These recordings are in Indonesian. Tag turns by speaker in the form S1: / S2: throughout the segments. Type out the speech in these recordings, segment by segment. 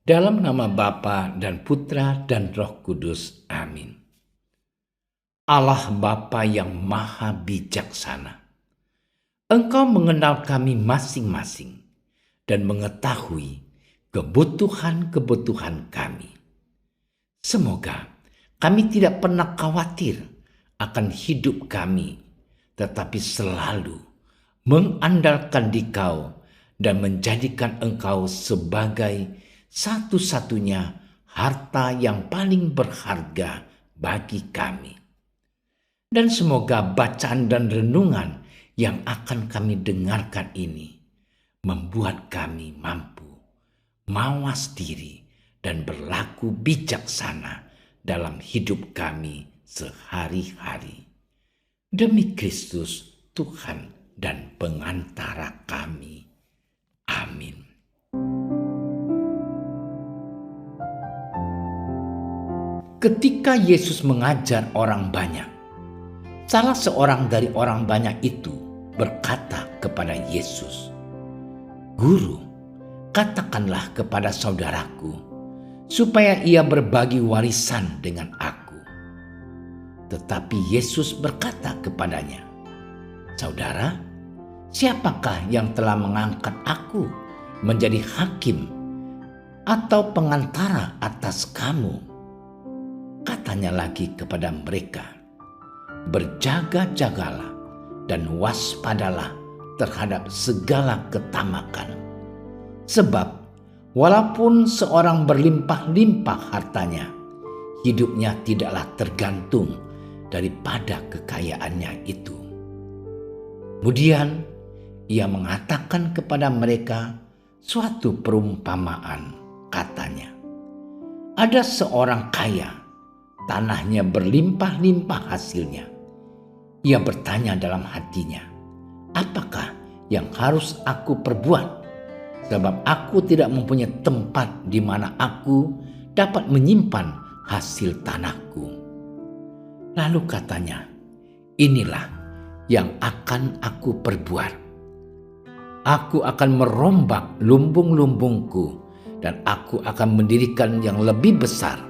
S1: Dalam nama Bapa dan Putra dan Roh Kudus. Amin. Allah Bapa yang Maha Bijaksana, Engkau mengenal kami masing-masing dan mengetahui kebutuhan-kebutuhan kami. Semoga kami tidak pernah khawatir akan hidup kami, tetapi selalu mengandalkan Dikau dan menjadikan Engkau sebagai satu-satunya harta yang paling berharga bagi kami. Dan semoga bacaan dan renungan yang akan kami dengarkan ini membuat kami mampu mawas diri dan berlaku bijaksana dalam hidup kami sehari-hari. Demi Kristus, Tuhan dan pengantara kami. Amin. Ketika Yesus mengajar orang banyak, salah seorang dari orang banyak itu berkata kepada Yesus, "Guru, katakanlah kepada saudaraku supaya ia berbagi warisan dengan aku." Tetapi Yesus berkata kepadanya, "Saudara, siapakah yang telah mengangkat aku menjadi hakim atau pengantara atas kamu?" Katanya lagi kepada mereka, "Berjaga-jagalah dan waspadalah terhadap segala ketamakan. Sebab walaupun seorang berlimpah-limpah hartanya, hidupnya tidaklah tergantung daripada kekayaannya itu." Kemudian ia mengatakan kepada mereka suatu perumpamaan, katanya, "Ada seorang kaya, tanahnya berlimpah-limpah hasilnya. Ia bertanya dalam hatinya, 'Apakah yang harus aku perbuat? Sebab aku tidak mempunyai tempat di mana aku dapat menyimpan hasil tanahku.' Lalu katanya, 'Inilah yang akan aku perbuat. Aku akan merombak lumbung-lumbungku dan aku akan mendirikan yang lebih besar.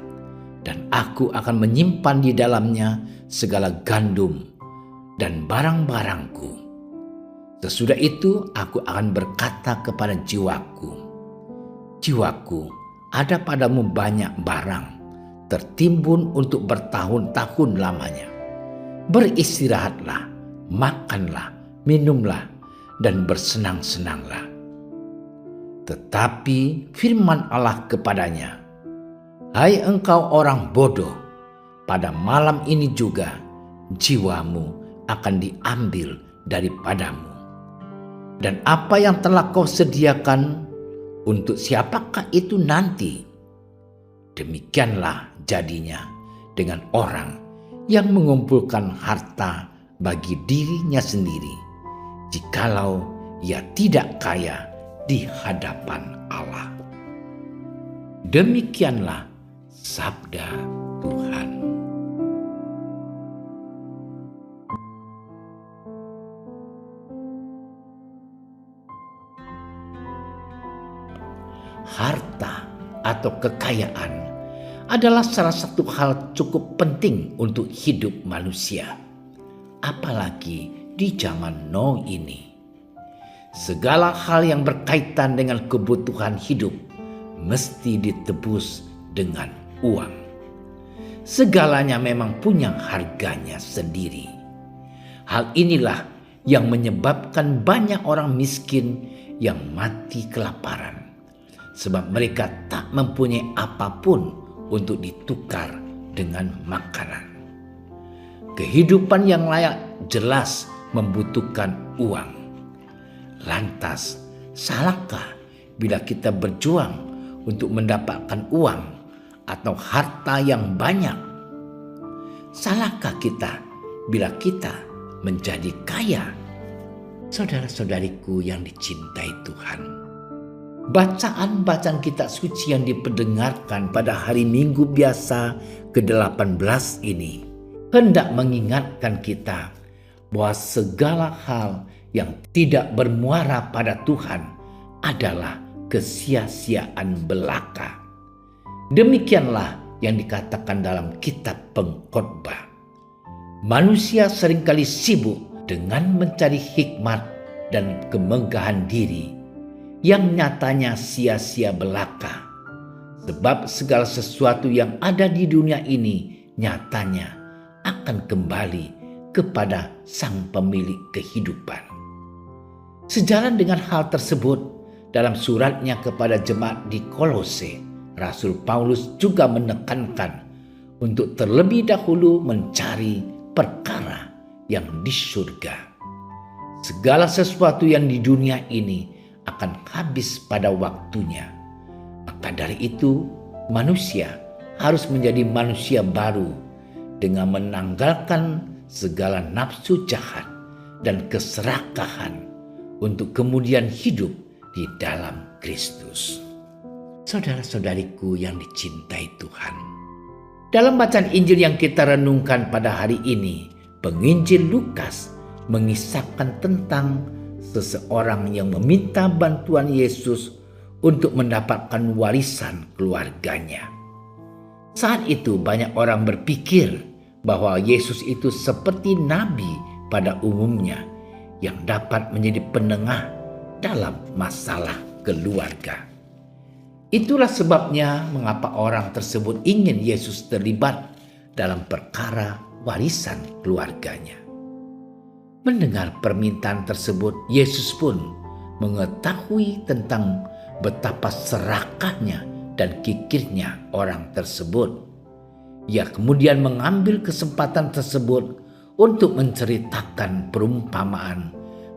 S1: Dan aku akan menyimpan di dalamnya segala gandum dan barang-barangku. Sesudah itu aku akan berkata kepada jiwaku, jiwaku, ada padamu banyak barang tertimbun untuk bertahun-tahun lamanya. Beristirahatlah, makanlah, minumlah, dan bersenang-senanglah.' Tetapi firman Allah kepadanya, 'Hai engkau orang bodoh, pada malam ini juga jiwamu akan diambil daripadamu. Dan apa yang telah kau sediakan, untuk siapakah itu nanti?' Demikianlah jadinya dengan orang yang mengumpulkan harta bagi dirinya sendiri, jikalau ia tidak kaya di hadapan Allah." Demikianlah sabda Tuhan. Harta atau kekayaan adalah salah satu hal cukup penting untuk hidup manusia, apalagi di zaman now ini. Segala hal yang berkaitan dengan kebutuhan hidup mesti ditebus dengan uang. Segalanya memang punya harganya sendiri. Hal inilah yang menyebabkan banyak orang miskin yang mati kelaparan, sebab mereka tak mempunyai apapun untuk ditukar dengan makanan. Kehidupan yang layak jelas membutuhkan uang. Lantas, salahkah bila kita berjuang untuk mendapatkan uang atau harta yang banyak? Salahkah kita bila kita menjadi kaya? Saudara-saudariku yang dicintai Tuhan, bacaan-bacaan kitab suci yang diperdengarkan pada hari Minggu biasa ke-18 ini hendak mengingatkan kita bahwa segala hal yang tidak bermuara pada Tuhan adalah kesia-siaan belaka. Demikianlah yang dikatakan dalam kitab Pengkhotbah. Manusia seringkali sibuk dengan mencari hikmat dan kemegahan diri yang nyatanya sia-sia belaka. Sebab segala sesuatu yang ada di dunia ini nyatanya akan kembali kepada Sang Pemilik kehidupan. Sejalan dengan hal tersebut, dalam suratnya kepada jemaat di Kolose, Rasul Paulus juga menekankan untuk terlebih dahulu mencari perkara yang di surga. Segala sesuatu yang di dunia ini akan habis pada waktunya. Maka dari itu, manusia harus menjadi manusia baru dengan menanggalkan segala nafsu jahat dan keserakahan untuk kemudian hidup di dalam Kristus. Saudara-saudariku yang dicintai Tuhan, dalam bacaan Injil yang kita renungkan pada hari ini, penginjil Lukas mengisahkan tentang seseorang yang meminta bantuan Yesus untuk mendapatkan warisan keluarganya. Saat itu banyak orang berpikir bahwa Yesus itu seperti nabi pada umumnya yang dapat menjadi penengah dalam masalah keluarga. Itulah sebabnya mengapa orang tersebut ingin Yesus terlibat dalam perkara warisan keluarganya. Mendengar permintaan tersebut, Yesus pun mengetahui tentang betapa serakahnya dan kikirnya orang tersebut. Ia kemudian mengambil kesempatan tersebut untuk menceritakan perumpamaan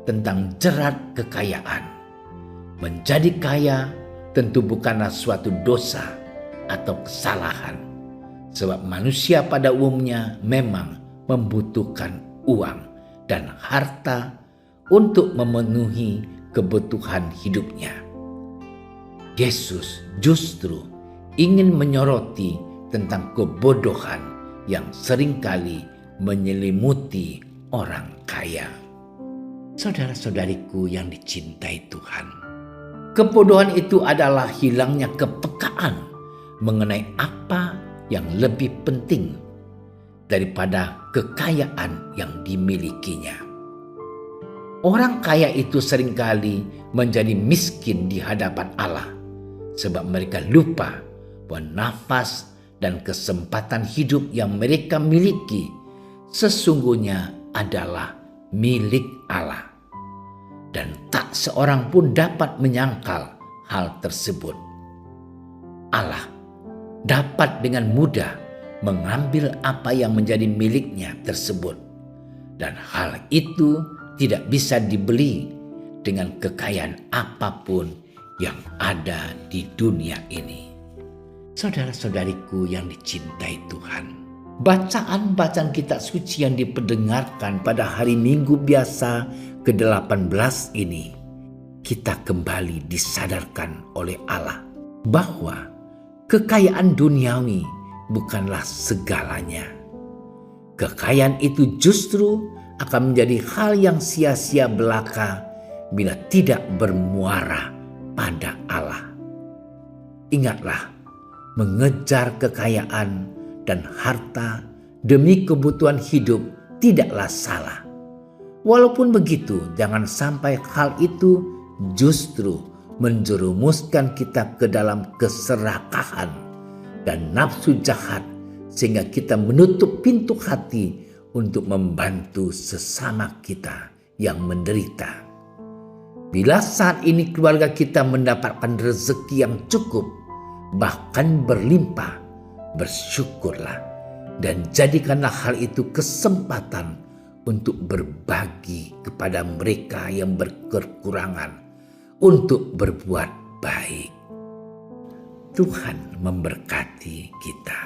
S1: tentang jerat kekayaan. Menjadi kaya tentu bukanlah suatu dosa atau kesalahan, sebab manusia pada umumnya memang membutuhkan uang dan harta untuk memenuhi kebutuhan hidupnya. Yesus justru ingin menyoroti tentang kebodohan yang seringkali menyelimuti orang kaya. Saudara-saudariku yang dicintai Tuhan, kebodohan itu adalah hilangnya kepekaan mengenai apa yang lebih penting daripada kekayaan yang dimilikinya. Orang kaya itu seringkali menjadi miskin di hadapan Allah sebab mereka lupa bahwa nafas dan kesempatan hidup yang mereka miliki sesungguhnya adalah milik Allah. Dan tak seorang pun dapat menyangkal hal tersebut. Allah dapat dengan mudah mengambil apa yang menjadi miliknya tersebut. Dan hal itu tidak bisa dibeli dengan kekayaan apapun yang ada di dunia ini. Saudara-saudariku yang dicintai Tuhan, bacaan-bacaan kitab suci yang diperdengarkan pada hari Minggu biasa ke-18 ini, kita kembali disadarkan oleh Allah bahwa kekayaan duniawi bukanlah segalanya. Kekayaan itu justru akan menjadi hal yang sia-sia belaka bila tidak bermuara pada Allah. Ingatlah, mengejar kekayaan dan harta demi kebutuhan hidup tidaklah salah. Walaupun begitu, jangan sampai hal itu justru menjerumuskan kita ke dalam keserakahan dan nafsu jahat sehingga kita menutup pintu hati untuk membantu sesama kita yang menderita. Bila saat ini keluarga kita mendapatkan rezeki yang cukup, bahkan berlimpah, bersyukurlah dan jadikanlah hal itu kesempatan untuk berbagi kepada mereka yang berkekurangan, untuk berbuat baik. Tuhan memberkati kita.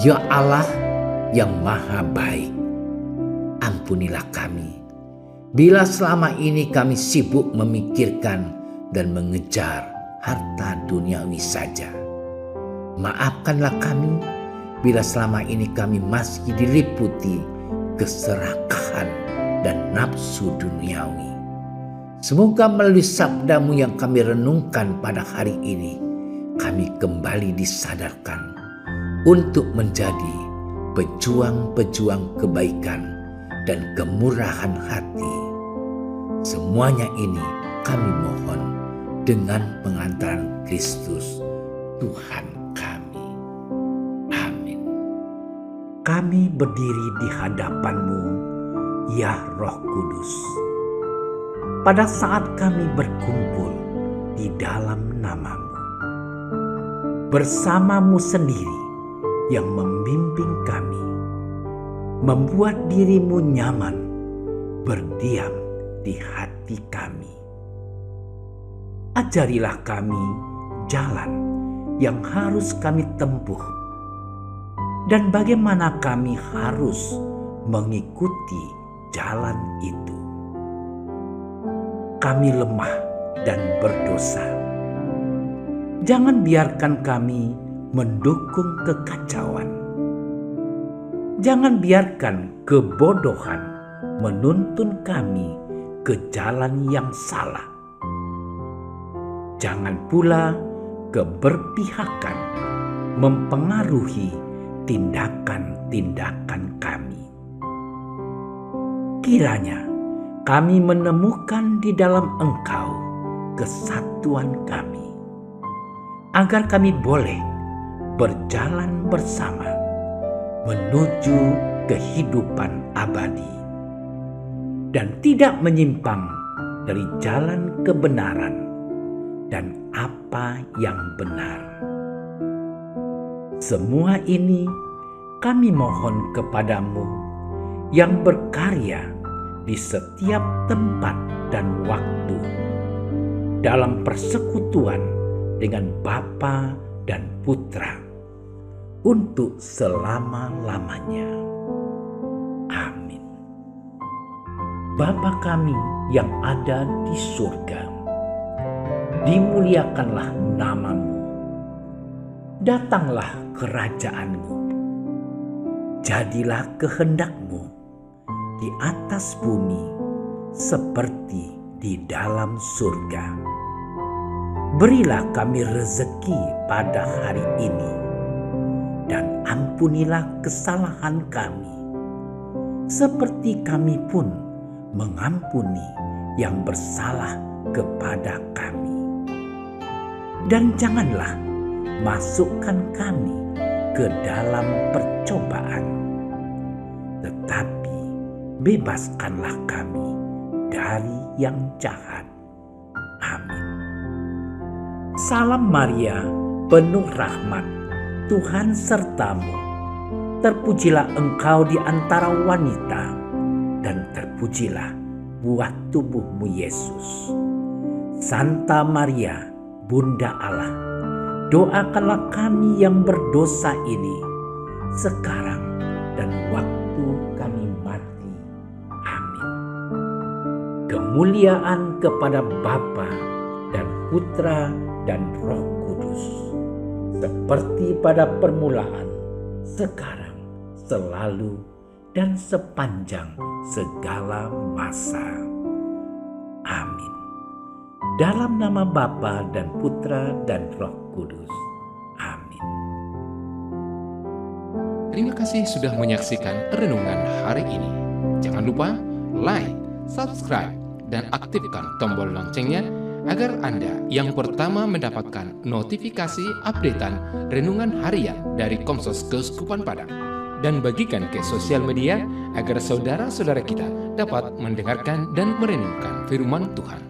S1: Ya Allah yang maha baik, ampunilah kami bila selama ini kami sibuk memikirkan dan mengejar harta duniawi saja. Maafkanlah kami bila selama ini kami masih diliputi keserakahan dan nafsu duniawi. Semoga melalui sabdamu yang kami renungkan pada hari ini, kami kembali disadarkan untuk menjadi pejuang-pejuang kebaikan dan kemurahan hati. Semuanya ini kami mohon dengan pengantaran Kristus Tuhan kami. Amin. Kami berdiri di hadapan-Mu, ya Roh Kudus. Pada saat kami berkumpul di dalam nama-Mu, bersama-Mu sendiri yang membimbing kami, membuat diri-Mu nyaman berdiam di hati kami. Ajarilah kami jalan yang harus kami tempuh dan bagaimana kami harus mengikuti jalan itu. Kami lemah dan berdosa. Jangan biarkan kami mendukung kekacauan. Jangan biarkan kebodohan menuntun kami ke jalan yang salah. Jangan pula keberpihakan mempengaruhi tindakan-tindakan kami. Kiranya kami menemukan di dalam Engkau kesatuan kami, agar kami boleh berjalan bersama menuju kehidupan abadi dan tidak menyimpang dari jalan kebenaran dan apa yang benar. Semua ini kami mohon kepadamu yang berkarya di setiap tempat dan waktu dalam persekutuan dengan Bapa dan Putra untuk selama-lamanya. Amin. Bapa kami yang ada di surga, dimuliakanlah nama-Mu. Datanglah kerajaan-Mu. Jadilah kehendak-Mu di atas bumi seperti di dalam surga. Berilah kami rezeki pada hari ini, dan ampunilah kesalahan kami, seperti kami pun mengampuni yang bersalah kepada kami. Dan janganlah masukkan kami ke dalam percobaan, tetapi bebaskanlah kami dari yang jahat. Amin. Salam Maria, penuh rahmat, Tuhan sertamu. Terpujilah engkau di antara wanita, dan terpujilah buah tubuhmu Yesus. Santa Maria, Bunda Allah, doakanlah kami yang berdosa ini, sekarang dan waktu kami mati. Amin. Kemuliaan kepada Bapa dan Putra dan Roh Kudus, seperti pada permulaan, sekarang, selalu, dan sepanjang segala masa. Amin. Dalam nama Bapa dan Putra dan Roh Kudus. Amin.
S2: Terima kasih sudah menyaksikan renungan hari ini. Jangan lupa like, subscribe, dan aktifkan tombol loncengnya agar Anda yang pertama mendapatkan notifikasi updatean renungan harian dari Komsos Keuskupan Padang. Dan bagikan ke sosial media agar saudara-saudara kita dapat mendengarkan dan merenungkan firman Tuhan.